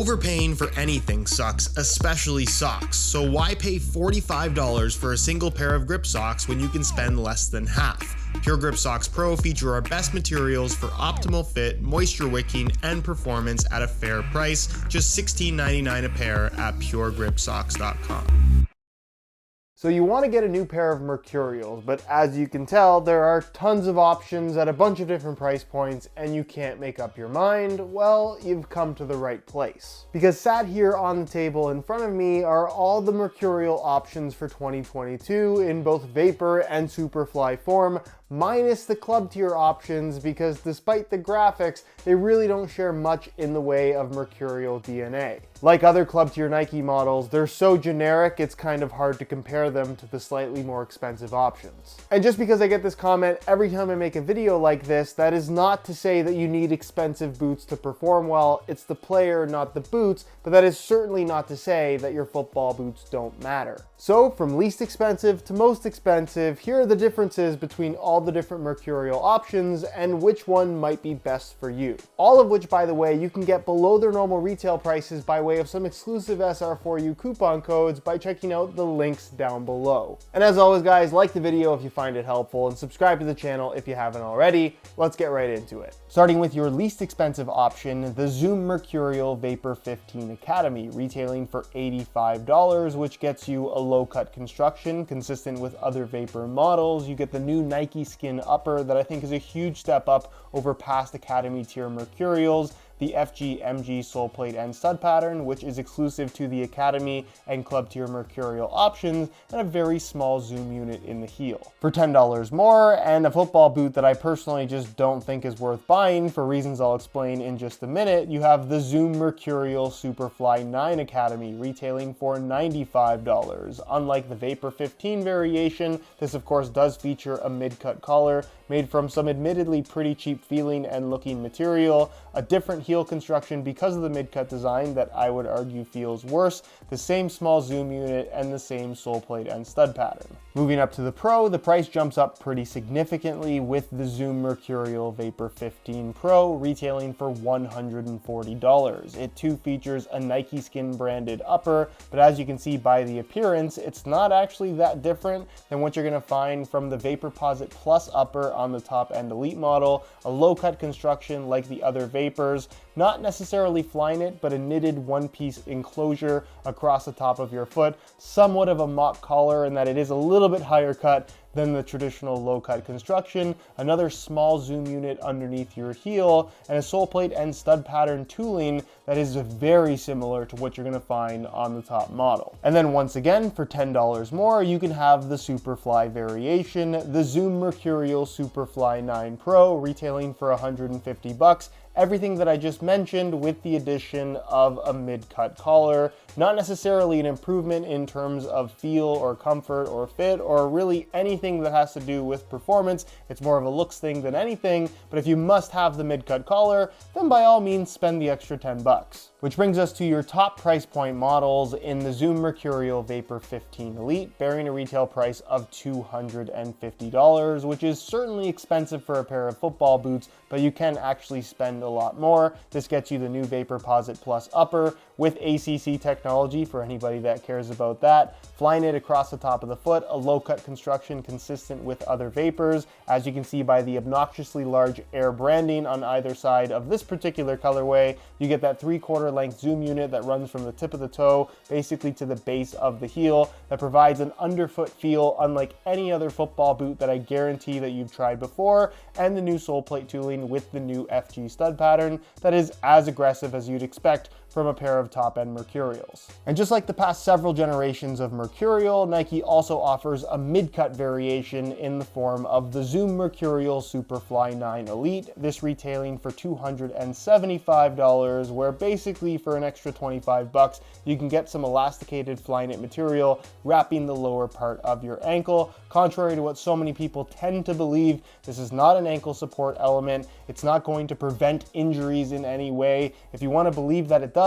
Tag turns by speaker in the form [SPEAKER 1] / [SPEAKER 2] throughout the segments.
[SPEAKER 1] Overpaying for anything sucks, especially socks, so why pay $45 for a single pair of grip socks when you can spend less than half? Pure Grip Socks Pro feature our best materials for optimal fit, moisture wicking, and performance at a fair price, just $16.99 a pair at puregripsocks.com.
[SPEAKER 2] So you want to get a new pair of Mercurials, but as you can tell, there are tons of options at a bunch of different price points and you can't make up your mind. Well, you've come to the right place. Because sat here on the table in front of me are all the Mercurial options for 2022 in both Vapor and Superfly form, minus the club tier options, because despite the graphics, they really don't share much in the way of Mercurial DNA. Like other club tier Nike models, they're so generic it's kind of hard to compare them to the slightly more expensive options. And just because I get this comment every time I make a video like this, that is not to say that you need expensive boots to perform well. It's the player, not the boots, but that is certainly not to say that your football boots don't matter. So from least expensive to most expensive, here are the differences between all the different Mercurial options and which one might be best for you. All of which, by the way, you can get below their normal retail prices by way of some exclusive SR4U coupon codes by checking out the links down below. And as always guys, like the video if you find it helpful and subscribe to the channel if you haven't already. Let's get right into it. Starting with your least expensive option, the Zoom Mercurial Vapor 15 Academy, retailing for $85, which gets you a low-cut construction consistent with other Vapor models. You get the new Nike Skin upper that I think is a huge step up over past Academy tier Mercurials, the FG-MG sole plate and stud pattern, which is exclusive to the Academy and club tier Mercurial options, and a very small zoom unit in the heel. For $10 more, and a football boot that I personally just don't think is worth buying for reasons I'll explain in just a minute, you have the Zoom Mercurial Superfly 9 Academy, retailing for $95. Unlike the Vapor 15 variation, this of course does feature a mid-cut collar made from some admittedly pretty cheap feeling and looking material, a different heel construction because of the mid-cut design that I would argue feels worse, the same small zoom unit, and the same sole plate and stud pattern. Moving up to the Pro, the price jumps up pretty significantly with the Zoom Mercurial Vapor 15 Pro retailing for $140. It too features a Nike Skin branded upper, but as you can see by the appearance, it's not actually that different than what you're going to find from the Vaporposit Plus upper on the top end Elite model, a low-cut construction like the other Vapors, not necessarily Flyknit, but a knitted one-piece enclosure across the top of your foot, somewhat of a mock collar in that it is a little bit higher cut than the traditional low-cut construction, another small zoom unit underneath your heel, and a sole plate and stud pattern tooling that is very similar to what you're going to find on the top model. And then once again, for $10 more, you can have the Superfly variation, the Zoom Mercurial Superfly 9 Pro, retailing for $150. Everything that I just mentioned with the addition of a mid-cut collar. Not necessarily an improvement in terms of feel or comfort or fit or really anything that has to do with performance. It's more of a looks thing than anything, but if you must have the mid-cut collar, then by all means spend the extra $10. Which brings us to your top price point models in the Zoom Mercurial Vapor 15 Elite, bearing a retail price of $250, which is certainly expensive for a pair of football boots, but you can actually spend a lot more. This gets you the new Vaporposit Plus upper with ACC technology for anybody that cares about that. Flyknit across the top of the foot, a low-cut construction consistent with other Vapors, as you can see by the obnoxiously large Air branding on either side of this particular colorway. You get that 3/4 length zoom unit that runs from the tip of the toe basically to the base of the heel that provides an underfoot feel unlike any other football boot that I guarantee that you've tried before, and the new sole plate tooling with the new FG stud pattern that is as aggressive as you'd expect from a pair of top-end Mercurials. And just like the past several generations of Mercurial, Nike also offers a mid-cut variation in the form of the Zoom Mercurial Superfly 9 Elite, this retailing for $275, where basically for an extra $25 you can get some elasticated Flyknit material wrapping the lower part of your ankle. Contrary to what so many people tend to believe, this is not an ankle support element. It's not going to prevent injuries in any way. If you want to believe that it does,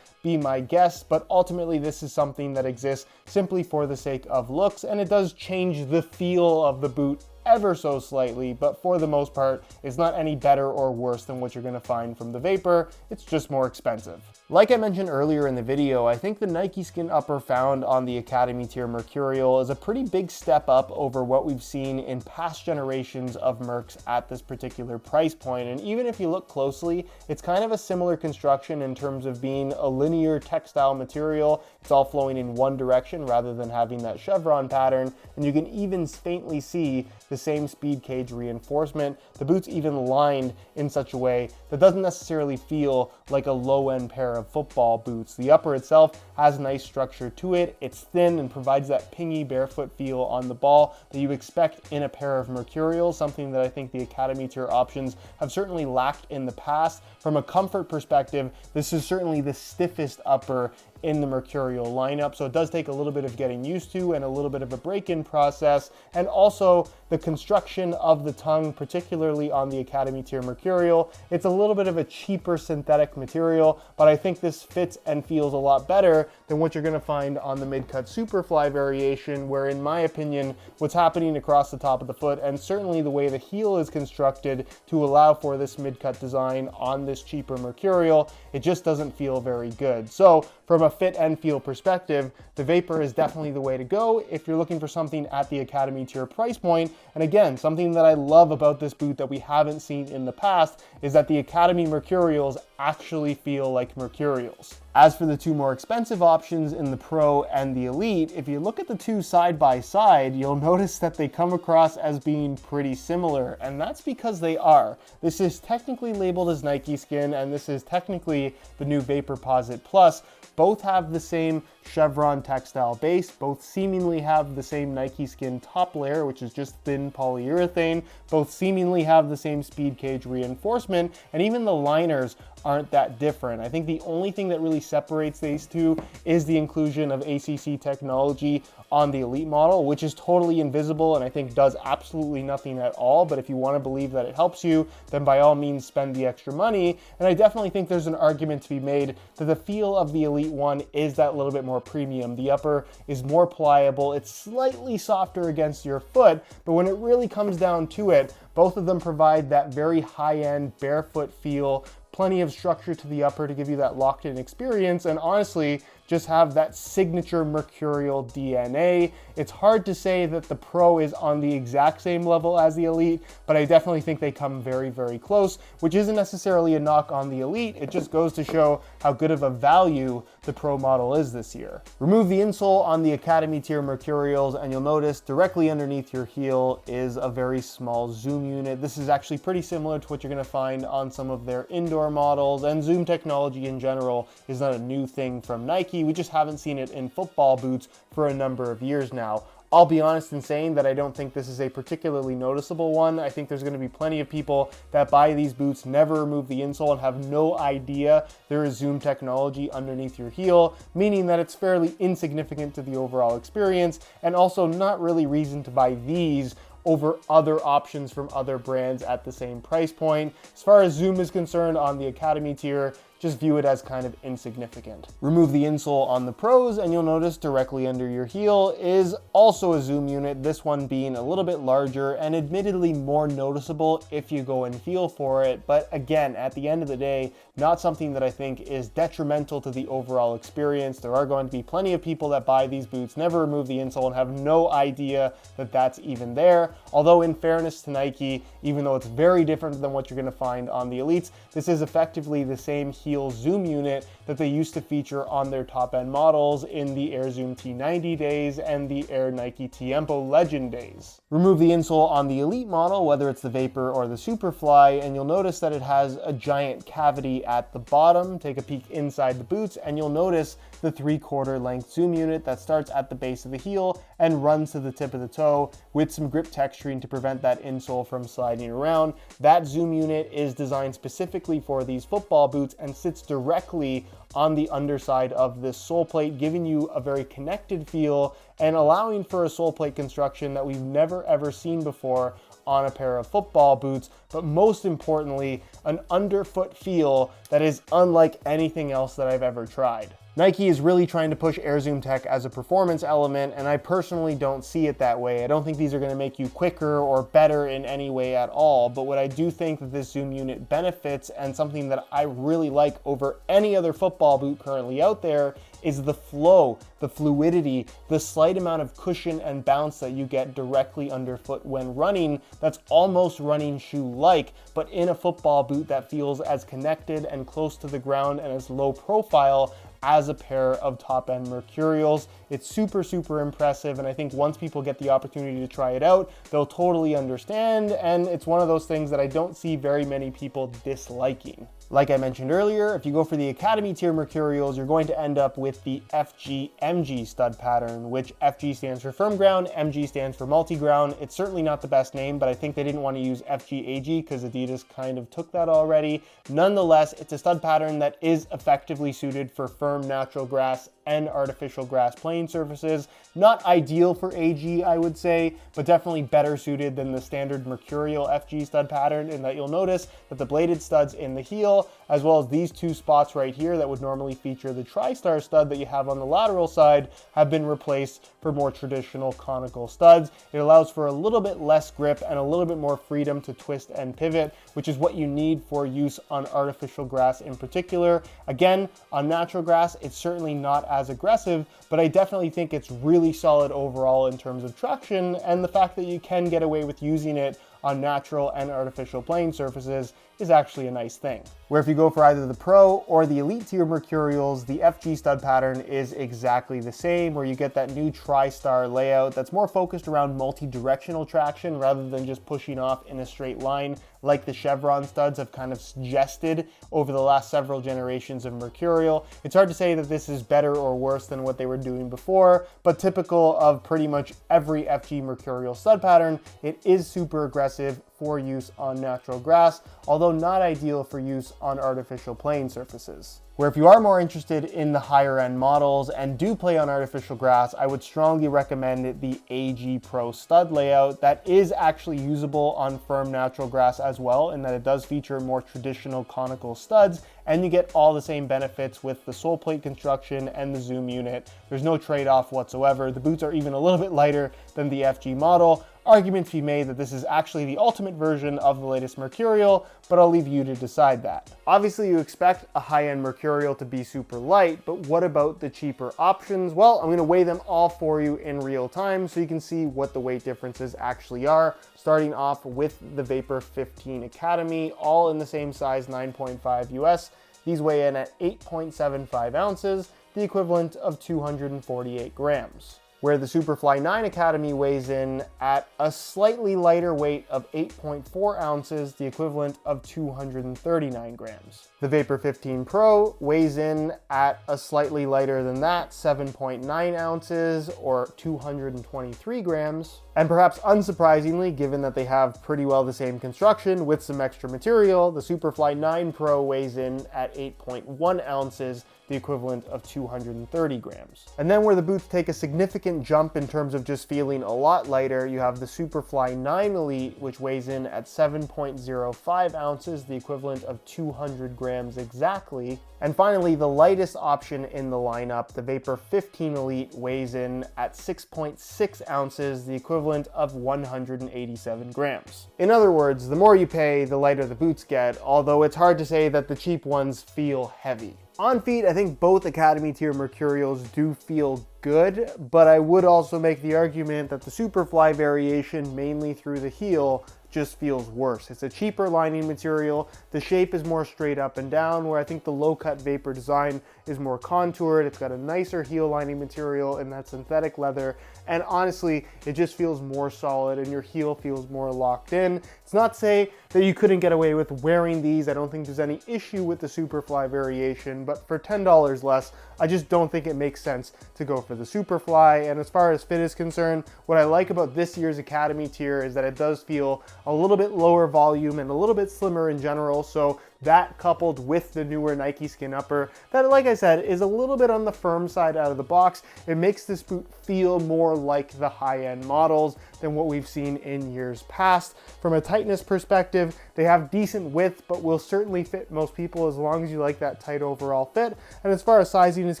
[SPEAKER 2] be my guest, but ultimately this is something that exists simply for the sake of looks, and it does change the feel of the boot ever so slightly, but for the most part, it's not any better or worse than what you're gonna find from the Vapor. It's just more expensive. Like I mentioned earlier in the video, I think the Nike Skin upper found on the Academy tier Mercurial is a pretty big step up over what we've seen in past generations of Mercs at this particular price point. And even if you look closely, it's kind of a similar construction in terms of being a linear textile material. It's all flowing in one direction rather than having that chevron pattern. And you can even faintly see the same speed cage reinforcement. The boot's even lined in such a way that doesn't necessarily feel like a low-end pair of football boots. The upper itself has nice structure to it. It's thin and provides that pingy barefoot feel on the ball that you expect in a pair of Mercurial, something that I think the Academy tier options have certainly lacked in the past. From a comfort perspective, this is certainly the stiffest upper in the Mercurial lineup, so it does take a little bit of getting used to and a little bit of a break-in process. And also the construction of the tongue, particularly on the Academy tier Mercurial, it's a little bit of a cheaper synthetic material, but I think this fits and feels a lot better than what you're gonna find on the mid-cut Superfly variation, where in my opinion, what's happening across the top of the foot, and certainly the way the heel is constructed to allow for this mid-cut design on this cheaper Mercurial, it just doesn't feel very good. So from a fit and feel perspective, the Vapor is definitely the way to go if you're looking for something at the Academy tier price point. And again, something that I love about this boot that we haven't seen in the past is that the Academy Mercurials actually feel like Mercurials. As for the two more expensive options in the Pro and the Elite, if you look at the two side by side, you'll notice that they come across as being pretty similar, and that's because they are. This is technically labeled as Nike Skin, and this is technically the new Vaporposit Plus. Both have the same chevron textile base, both seemingly have the same Nike Skin top layer, which is just thin polyurethane, both seemingly have the same speed cage reinforcement, and even the liners aren't that different. I think the only thing that really separates these two is the inclusion of ACC technology on the Elite model, which is totally invisible and I think does absolutely nothing at all. But if you want to believe that it helps you, then by all means spend the extra money. And I definitely think there's an argument to be made that the feel of the Elite one is that little bit more premium. The upper is more pliable, it's slightly softer against your foot, but when it really comes down to it, both of them provide that very high-end barefoot feel, plenty of structure to the upper to give you that locked-in experience, and honestly, just have that signature Mercurial DNA. It's hard to say that the Pro is on the exact same level as the Elite, but I definitely think they come very, very close, which isn't necessarily a knock on the Elite. It just goes to show how good of a value the Pro model is this year. Remove the insole on the Academy tier Mercurials, and you'll notice directly underneath your heel is a very small zoom unit. This is actually pretty similar to what you're gonna find on some of their indoor models, and zoom technology in general is not a new thing from Nike. We just haven't seen it in football boots for a number of years now. I'll be honest in saying that I don't think this is a particularly noticeable one. I think there's going to be plenty of people that buy these boots, never remove the insole, and have no idea there is zoom technology underneath your heel, meaning that it's fairly insignificant to the overall experience, and also not really reason to buy these over other options from other brands at the same price point. As far as zoom is concerned on the Academy tier, just view it as kind of insignificant. Remove the insole on the Pros and you'll notice directly under your heel is also a zoom unit, this one being a little bit larger and admittedly more noticeable if you go and feel for it. But again, at the end of the day, not something that I think is detrimental to the overall experience. There are going to be plenty of people that buy these boots, never remove the insole, and have no idea that that's even there. Although in fairness to Nike, even though it's very different than what you're gonna find on the Elites, this is effectively the same heel zoom unit that they used to feature on their top end models in the Air Zoom T90 days and the Air Nike Tiempo Legend days. Remove the insole on the Elite model, whether it's the Vapor or the Superfly, and you'll notice that it has a giant cavity at the bottom. Take a peek inside the boots and you'll notice the 3/4 length zoom unit that starts at the base of the heel and runs to the tip of the toe with some grip texturing to prevent that insole from sliding around. That zoom unit is designed specifically for these football boots and sits directly on the underside of this sole plate, giving you a very connected feel and allowing for a sole plate construction that we've never ever seen before on a pair of football boots, but most importantly, an underfoot feel that is unlike anything else that I've ever tried. Nike is really trying to push Air Zoom tech as a performance element, and I personally don't see it that way. I don't think these are going to make you quicker or better in any way at all, but what I do think that this Zoom unit benefits, and something that I really like over any other football boot currently out there, is the flow, the fluidity, the slight amount of cushion and bounce that you get directly underfoot when running. That's almost running shoe-like, but in a football boot that feels as connected and close to the ground and as low profile as a pair of top-end Mercurials. It's super, super impressive, and I think once people get the opportunity to try it out, they'll totally understand, and it's one of those things that I don't see very many people disliking. Like I mentioned earlier, if you go for the Academy tier Mercurials, you're going to end up with the FG-MG stud pattern, which FG stands for firm ground, MG stands for multi-ground. It's certainly not the best name, but I think they didn't want to use FG-AG because Adidas kind of took that already. Nonetheless, it's a stud pattern that is effectively suited for firm natural grass and artificial grass playing surfaces. Not ideal for AG, I would say, but definitely better suited than the standard Mercurial FG stud pattern, in that you'll notice that the bladed studs in the heel, as well as these two spots right here that would normally feature the TriStar stud that you have on the lateral side, have been replaced for more traditional conical studs. It allows for a little bit less grip and a little bit more freedom to twist and pivot, which is what you need for use on artificial grass in particular. Again, on natural grass, it's certainly not as aggressive, but I definitely think it's really solid overall in terms of traction, and the fact that you can get away with using it on natural and artificial playing surfaces is actually a nice thing. Where if you go for either the Pro or the Elite tier Mercurials, the FG stud pattern is exactly the same, where you get that new TriStar layout that's more focused around multi-directional traction rather than just pushing off in a straight line like the chevron studs have kind of suggested over the last several generations of Mercurial. It's hard to say that this is better or worse than what they were doing before, but typical of pretty much every FG Mercurial stud pattern, it is super aggressive for use on natural grass, although not ideal for use on artificial playing surfaces. Where if you are more interested in the higher end models and do play on artificial grass, I would strongly recommend the AG Pro stud layout that is actually usable on firm natural grass as well, in that it does feature more traditional conical studs, and you get all the same benefits with the sole plate construction and the Zoom unit. There's no trade-off whatsoever. The boots are even a little bit lighter than the FG model. Argument to be made that this is actually the ultimate version of the latest Mercurial, but I'll leave you to decide that. Obviously, you expect a high-end Mercurial to be super light, but what about the cheaper options? Well, I'm going to weigh them all for you in real time so you can see what the weight differences actually are, starting off with the Vapor 15 Academy, all in the same size, 9.5 US. These weigh in at 8.75 ounces, the equivalent of 248 grams. Where the Superfly 9 Academy weighs in at a slightly lighter weight of 8.4 ounces, the equivalent of 239 grams. The Vapor 15 Pro weighs in at a slightly lighter than that, 7.9 ounces or 223 grams. And perhaps unsurprisingly, given that they have pretty well the same construction with some extra material, the Superfly 9 Pro weighs in at 8.1 ounces, the equivalent of 230 grams. And then where the boots take a significant jump in terms of just feeling a lot lighter, you have the Superfly 9 Elite, which weighs in at 7.05 ounces, the equivalent of 200 grams exactly. And finally, the lightest option in the lineup, the Vapor 15 Elite, weighs in at 6.6 ounces, the equivalent of 187 grams. In other words, the more you pay, the lighter the boots get, although it's hard to say that the cheap ones feel heavy. On feet, I think both Academy tier Mercurials do feel good, but I would also make the argument that the Superfly variation, mainly through the heel, just feels worse. It's a cheaper lining material. The shape is more straight up and down, where I think the low-cut Vapor design is more contoured. It's got a nicer heel lining material in that synthetic leather, and honestly, it just feels more solid and your heel feels more locked in. It's not to say that you couldn't get away with wearing these. I don't think there's any issue with the Superfly variation, but for $10 less, I just don't think it makes sense to go for the Superfly. And as far as fit is concerned, what I like about this year's Academy tier is that it does feel a little bit lower volume and a little bit slimmer in general. So that coupled with the newer Nike Skin Upper that, like I said, is a little bit on the firm side out of the box, it makes this boot feel more like the high-end models than what we've seen in years past. From a tightness perspective, they have decent width, but will certainly fit most people as long as you like that tight overall fit. And as far as sizing is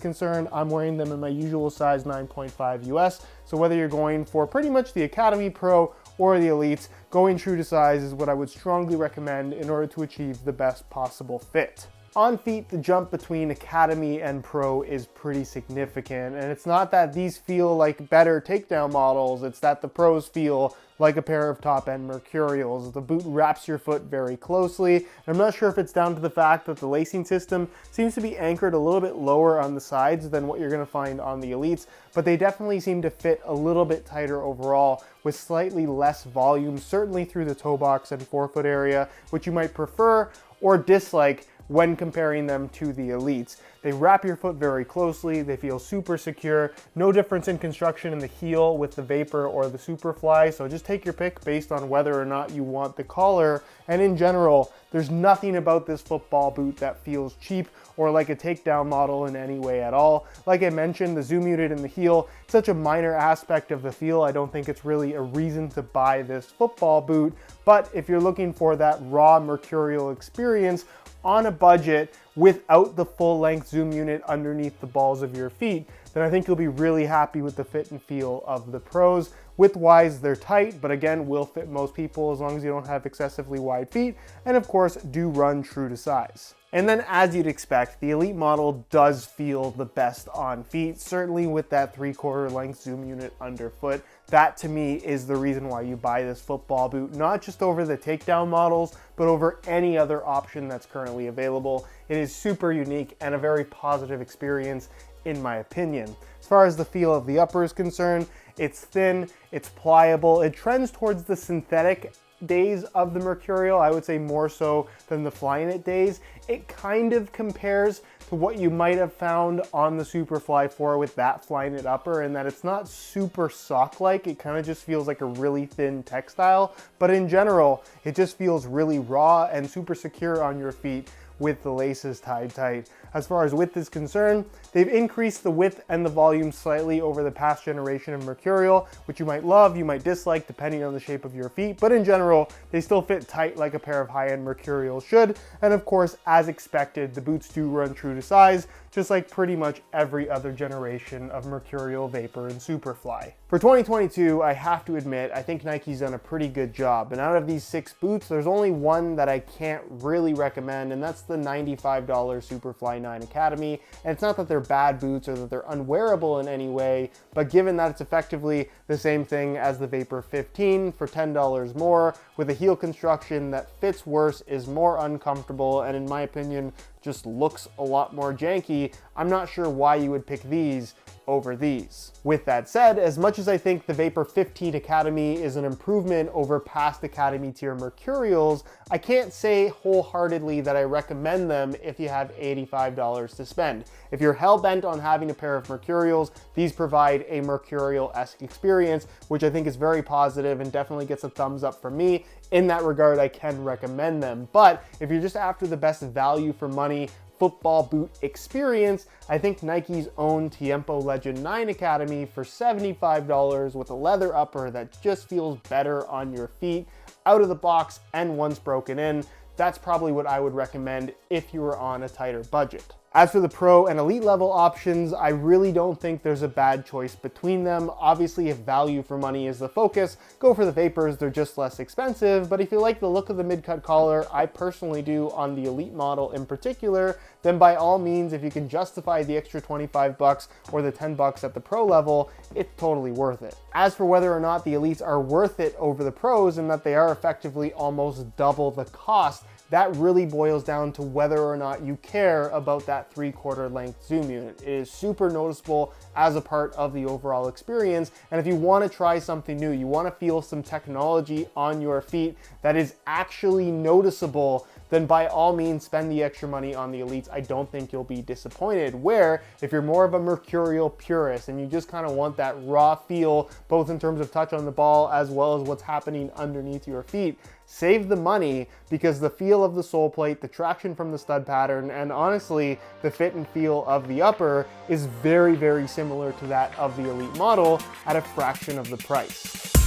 [SPEAKER 2] concerned, I'm wearing them in my usual size 9.5 US. So whether you're going for pretty much the Academy Pro or the Elites, going true to size is what I would strongly recommend in order to achieve the best possible fit. On feet, the jump between Academy and Pro is pretty significant, and it's not that these feel like better takedown models, it's that the Pros feel like a pair of top-end Mercurials. The boot wraps your foot very closely. I'm not sure if it's down to the fact that the lacing system seems to be anchored a little bit lower on the sides than what you're gonna find on the Elites, but they definitely seem to fit a little bit tighter overall with slightly less volume, certainly through the toe box and forefoot area, which you might prefer or dislike when comparing them to the Elites. They wrap your foot very closely, they feel super secure, no difference in construction in the heel with the Vapor or the Superfly, so just take your pick based on whether or not you want the collar. And in general, there's nothing about this football boot that feels cheap or like a takedown model in any way at all. Like I mentioned, the zoom unit in the heel, such a minor aspect of the feel, I don't think it's really a reason to buy this football boot, but if you're looking for that raw Mercurial experience on a budget without the full-length zoom unit underneath the balls of your feet, then I think you'll be really happy with the fit and feel of the Pros. Width-wise, they're tight, but again, will fit most people as long as you don't have excessively wide feet, and of course, do run true to size. And then as you'd expect, the Elite model does feel the best on feet, certainly with that 3/4 length zoom unit underfoot. That to me is the reason why you buy this football boot, not just over the takedown models, but over any other option that's currently available. It is super unique and a very positive experience in my opinion. As far as the feel of the upper is concerned, it's thin, it's pliable, it trends towards the synthetic days of the Mercurial, I would say more so than the Flyknit days. It kind of compares to what you might have found on the Superfly 4 with that Flyknit upper, in that it's not super sock-like, it kind of just feels like a really thin textile, but in general, it just feels really raw and super secure on your feet with the laces tied tight. As far as width is concerned, they've increased the width and the volume slightly over the past generation of Mercurial, which you might love, you might dislike depending on the shape of your feet, but in general, they still fit tight like a pair of high-end Mercurials should. And of course, as expected, the boots do run true to size, just like pretty much every other generation of Mercurial, Vapor, and Superfly. For 2022, I have to admit, I think Nike's done a pretty good job. And out of these 6 boots, there's only one that I can't really recommend, and that's the $95 Superfly 9 Academy. And it's not that they're bad boots or that they're unwearable in any way, but given that it's effectively the same thing as the Vapor 15 for $10 more, with a heel construction that fits worse, is more uncomfortable, and in my opinion, just looks a lot more janky, I'm not sure why you would pick these over these. With that said, as much as I think the Vapor 15 Academy is an improvement over past Academy tier Mercurials, I can't say wholeheartedly that I recommend them if you have $85 to spend. If you're hell-bent on having a pair of Mercurials, these provide a Mercurial-esque experience, which I think is very positive and definitely gets a thumbs up from me. In that regard, I can recommend them. But if you're just after the best value for money football boot experience, I think Nike's own Tiempo Legend 9 Academy for $75 with a leather upper that just feels better on your feet, out of the box and once broken in, that's probably what I would recommend if you were on a tighter budget. As for the Pro and Elite level options, I really don't think there's a bad choice between them. Obviously, if value for money is the focus, go for the Vapors, they're just less expensive. But if you like the look of the mid-cut collar, I personally do on the Elite model in particular, then by all means, if you can justify the extra 25 bucks or the 10 bucks at the Pro level, it's totally worth it. As for whether or not the Elites are worth it over the Pros and that they are effectively almost double the cost, that really boils down to whether or not you care about that 3/4 length zoom unit. It is super noticeable as a part of the overall experience. And if you want to try something new, you want to feel some technology on your feet that is actually noticeable, then by all means spend the extra money on the Elites. I don't think you'll be disappointed. Where if you're more of a Mercurial purist and you just kind of want that raw feel, both in terms of touch on the ball as well as what's happening underneath your feet, save the money, because the feel of the sole plate, the traction from the stud pattern, and honestly, the fit and feel of the upper is very, very similar to that of the Elite model at a fraction of the price.